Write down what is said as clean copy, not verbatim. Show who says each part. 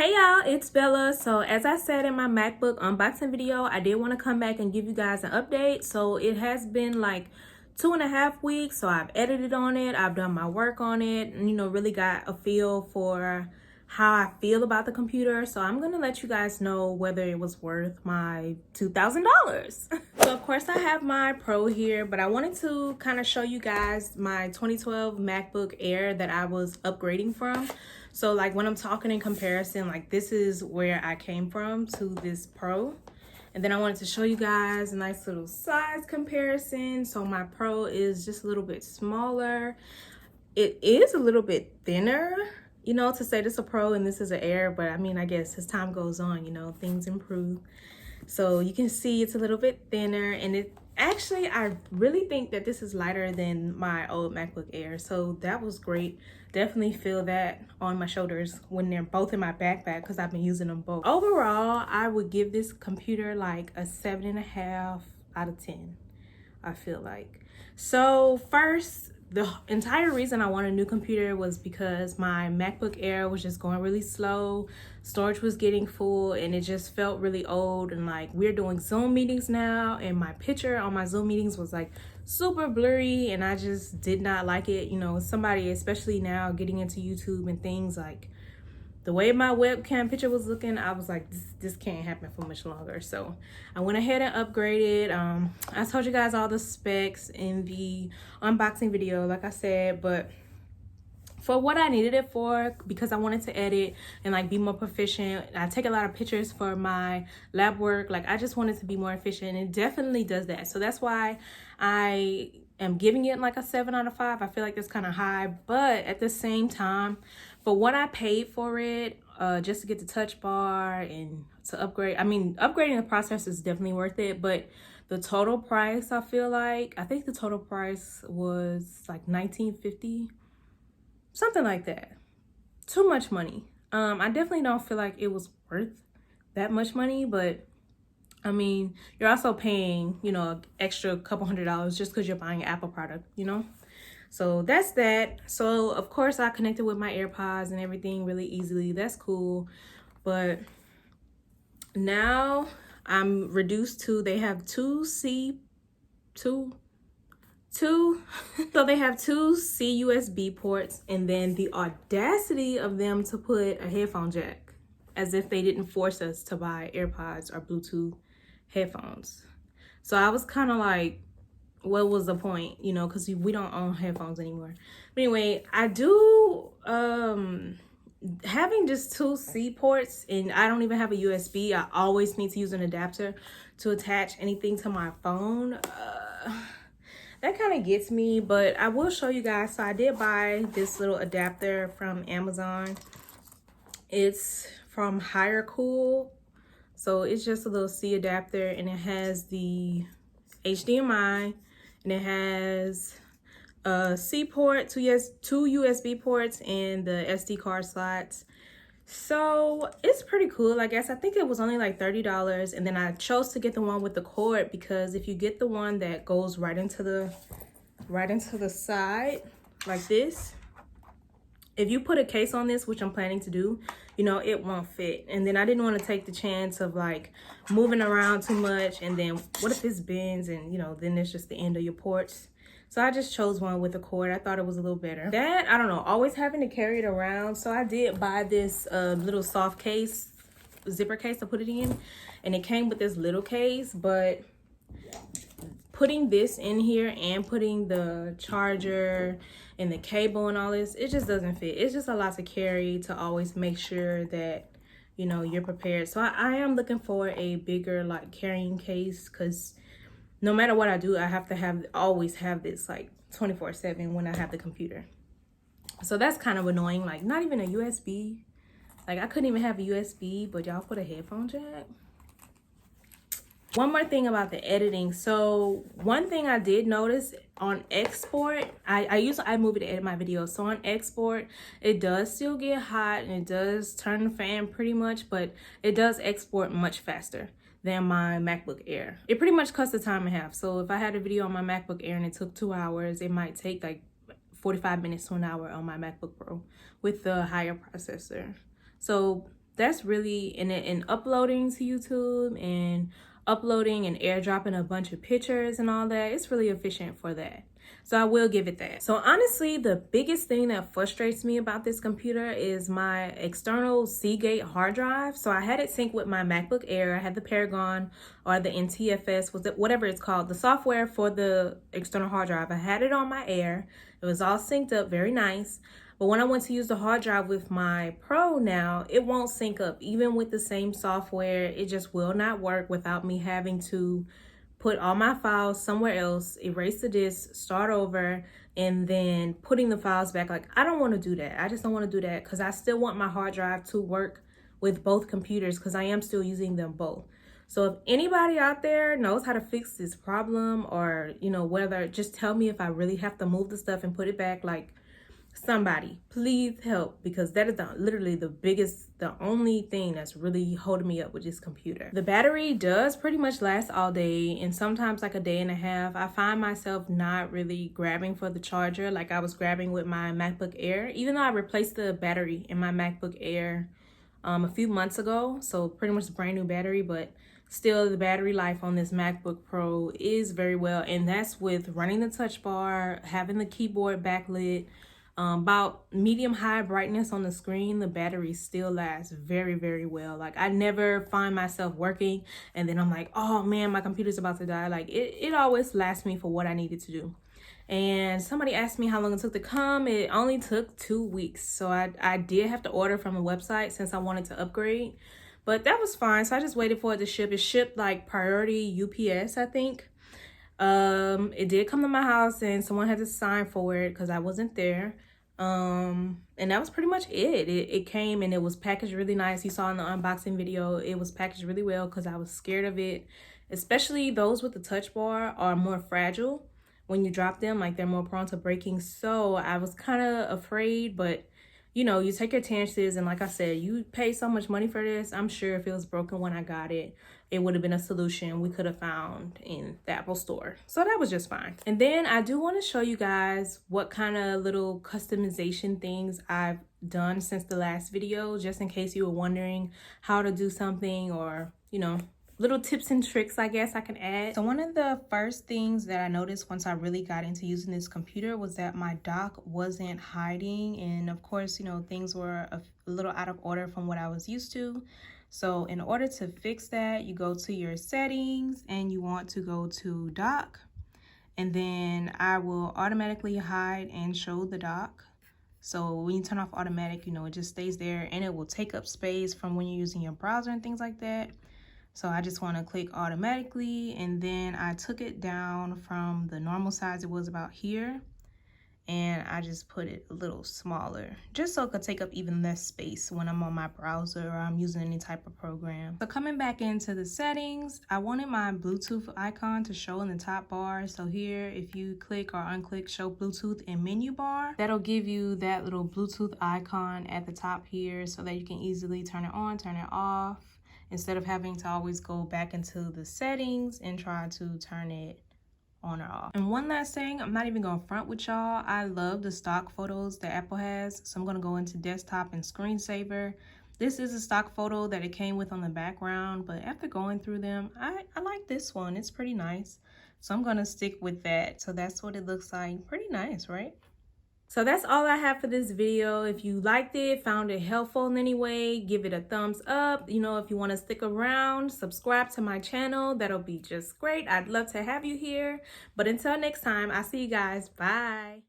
Speaker 1: Hey y'all, it's Bella. So as I said in my MacBook unboxing video, I did want to come back and give you guys an update. So it has been like 2.5 weeks. So I've edited on it, I've done my work on it, and really got a feel for how I feel about the computer. So I'm gonna let you guys know whether it was worth my $2,000. So of course I have my Pro here, but I wanted to kind of show you guys my 2012 MacBook Air that I was upgrading from. So like when I'm talking in comparison, like this is where I came from to this Pro. And then I wanted to show you guys a nice little size comparison. So my Pro is just a little bit smaller. It is a little bit thinner, to say this is a Pro and this is an Air, but I mean, I guess as time goes on, things improve. So you can see it's a little bit thinner, and it actually, I really think that this is lighter than my old MacBook Air. So that was great. Definitely feel that on my shoulders when they're both in my backpack because I've been using them both. Overall, I would give this computer like a 7.5 out of 10, I feel like. So first, the entire reason I wanted a new computer was because my MacBook Air was just going really slow. Storage was getting full and it just felt really old, and like we're doing Zoom meetings now and my picture on my Zoom meetings was like super blurry and I just did not like it. Somebody, especially now getting into YouTube and things, like the way my webcam picture was looking, I was like, this can't happen for much longer. So I went ahead and upgraded. I told you guys all the specs in the unboxing video, like I said, but for what I needed it for, because I wanted to edit and like be more proficient. I take a lot of pictures for my lab work. Like I just wanted to be more efficient, and it definitely does that. So that's why I am giving it like a 7 out of 5. I feel like that's kind of high, but at the same time, for what I paid for it, just to get the touch bar and to upgrade, I mean, upgrading the processor is definitely worth it, but the total price, I think the total price was like $19.50, something like that. Too much money. I definitely don't feel like it was worth that much money, but I mean, you're also paying, extra couple $100 just because you're buying an Apple product, So that's that. So of course I connected with my AirPods and everything really easily. That's cool. But now I'm reduced to, they have two so they have two C USB ports, and then the audacity of them to put a headphone jack, as if they didn't force us to buy AirPods or Bluetooth headphones. So I was kind of like, what was the point, because we don't own headphones anymore. But anyway, I do having just two C ports, and I don't even have a USB. I always need to use an adapter to attach anything to my phone. That kind of gets me, but I will show you guys. So I did buy this little adapter from Amazon. It's from Higher Cool. So it's just a little C adapter, and it has the HDMI, and it has a C port, two USB ports, and the SD card slots. So it's pretty cool, I guess. I think it was only like $30, and then I chose to get the one with the cord because if you get the one that goes right into the side like this, if you put a case on this, which I'm planning to do, it won't fit. And then I didn't want to take the chance of like moving around too much, and then what if this bends and then it's just the end of your ports. So I just chose one with a cord. I thought it was a little better. That, I don't know, always having to carry it around. So I did buy this little soft case, zipper case to put it in. And it came with this little case, but putting this in here and putting the charger and the cable and all this, it just doesn't fit. It's just a lot to carry to always make sure that, you're prepared. So I am looking for a bigger like carrying case, because no matter what I do, I have to always have this like 24/7 when I have the computer. So that's kind of annoying. Like not even a USB. Like I couldn't even have a USB, but y'all put a headphone jack. One more thing about the editing. So one thing I did notice on export, I use iMovie to edit my videos. So on export, it does still get hot and it does turn the fan pretty much, but it does export much faster than my MacBook Air. It pretty much cuts the time in half. So if I had a video on my MacBook Air and it took 2 hours, it might take like 45 minutes to an hour on my MacBook Pro with the higher processor. So that's really in uploading to YouTube and uploading and airdropping a bunch of pictures and all that. It's really efficient for that. So I will give it that. So honestly, the biggest thing that frustrates me about this computer is my external Seagate hard drive. So I had it synced with my MacBook Air. I had the Paragon or the NTFS, whatever it's called, the software for the external hard drive. I had it on my Air. It was all synced up, very nice. But when I went to use the hard drive with my Pro now, it won't sync up. Even with the same software, it just will not work without me having to put all my files somewhere else, erase the disk, start over, and then putting the files back. Like, I don't want to do that. I just don't want to do that because I still want my hard drive to work with both computers because I am still using them both. So if anybody out there knows how to fix this problem, or, you know, whether, just tell me if I really have to move the stuff and put it back. Like, somebody please help, because that is literally the only thing that's really holding me up with this computer. The battery does pretty much last all day, and sometimes like a day and a half. I find myself not really grabbing for the charger like I was grabbing with my MacBook Air, even though I replaced the battery in my MacBook Air a few months ago, so pretty much a brand new battery. But still, the battery life on this MacBook Pro is very well, and that's with running the touch bar, having the keyboard backlit, about medium high brightness on the screen. The battery still lasts very, very well. Like, I never find myself working and then I'm like, oh man, my computer's about to die. Like, it always lasts me for what I needed to do. And somebody asked me how long it took to come. It only took 2 weeks. So I did have to order from a website since I wanted to upgrade, but that was fine. So I just waited for it to ship. It shipped like priority UPS, I think. It did come to my house and someone had to sign for it because I wasn't there. And that was pretty much it. It came and it was packaged really nice. You saw in the unboxing video, it was packaged really well because I was scared of it. Especially those with the touch bar are more fragile when you drop them. Like, they're more prone to breaking. So I was kind of afraid, but you know, you take your chances. And like I said, you pay so much money for this. I'm sure if it was broken when I got it, it would have been a solution we could have found in the Apple store. So that was just fine. And then I do want to show you guys what kind of little customization things I've done since the last video, just in case you were wondering how to do something, or, you know, little tips and tricks I guess I can add. So one of the first things that I noticed once I really got into using this computer was that my dock wasn't hiding. And of course, you know, things were a little out of order from what I was used to. So in order to fix that, you go to your settings and you want to go to dock, and then I will automatically hide and show the dock. So when you turn off automatic, you know, it just stays there and it will take up space from when you're using your browser and things like that. So I just want to click automatically, and then I took it down from the normal size it was about here, and I just put it a little smaller just so it could take up even less space when I'm on my browser or I'm using any type of program. So coming back into the settings, I wanted my Bluetooth icon to show in the top bar. So here, if you click or unclick show Bluetooth in menu bar, that'll give you that little Bluetooth icon at the top here so that you can easily turn it on, turn it off, instead of having to always go back into the settings and try to turn it on or off. And one last thing, I'm not even gonna front with y'all, I love the stock photos that Apple has. So I'm gonna go into desktop and screensaver. This is a stock photo that it came with on the background, but after going through them, I like this one. It's pretty nice. So I'm gonna stick with that. So that's what it looks like. Pretty nice, right? So that's all I have for this video. If you liked it, found it helpful in any way, give it a thumbs up. You know, if you want to stick around, subscribe to my channel. That'll be just great. I'd love to have you here. But until next time, I'll see you guys. Bye.